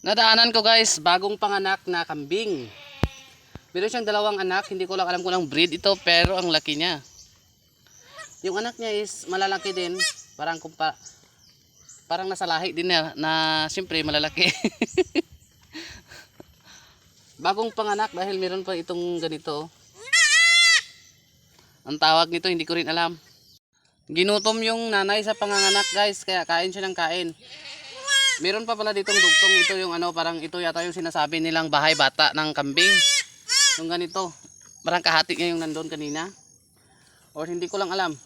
Nadaanan ko guys, bagong panganak na kambing. Meron siyang dalawang anak, hindi ko lang alam kung anong breed ito, pero ang laki niya. Yung anak niya is malalaki din, parang nasa lahi din na siyempre malalaki. Bagong panganak dahil meron pa itong ganito. Ang tawag nito hindi ko rin alam. Ginutom yung nanay sa panganganak guys, kaya kain siya ng kain. Meron pa pala ditong dugtong, ito yung ano, parang ito yata yung sinasabi nilang bahay bata ng kambing. Yung ganito, parang kahati niya yung nandun kanina. Or hindi ko lang alam.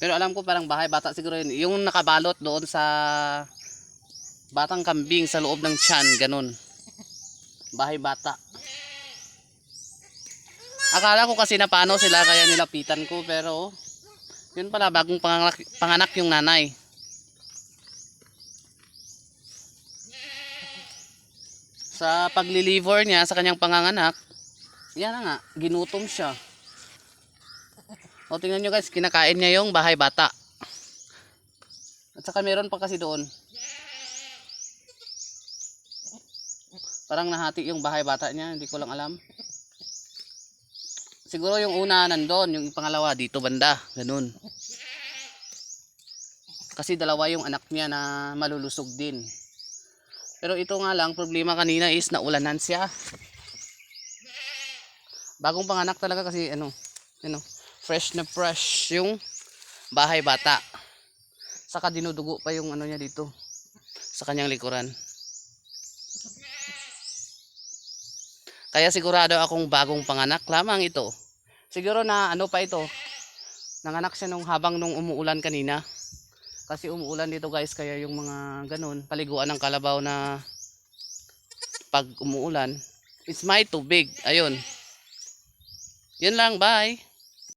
Pero alam ko parang bahay bata siguro yun. Yung nakabalot doon sa batang kambing sa loob ng tiyan, ganun. Bahay bata. Akala ko kasi na paano sila kaya nilapitan ko, pero yun pala, bagong panganak yung nanay. Sa pagliliver niya sa kanyang panganganak, yan na nga, ginutom siya. O tingnan nyo guys, kinakain niya yung bahay bata. At saka meron pa kasi doon. Parang nahati yung bahay bata niya, hindi ko lang alam. Siguro yung una nandun, yung pangalawa dito banda, ganun. Kasi dalawa yung anak niya na malulusog din. Pero ito nga lang, problema kanina is naulanan siya. Bagong panganak talaga kasi fresh na fresh yung bahay bata. Saka dinudugo pa yung ano niya dito sa kanyang likuran. Kaya sigurado akong bagong panganak lamang ito. Siguro na ano pa ito, nanganak siya habang umuulan kanina. Kasi umuulan dito guys, kaya yung mga ganun, paliguan ng kalabaw na pag umuulan, it's may tubig. Ayun. Yun lang, bye.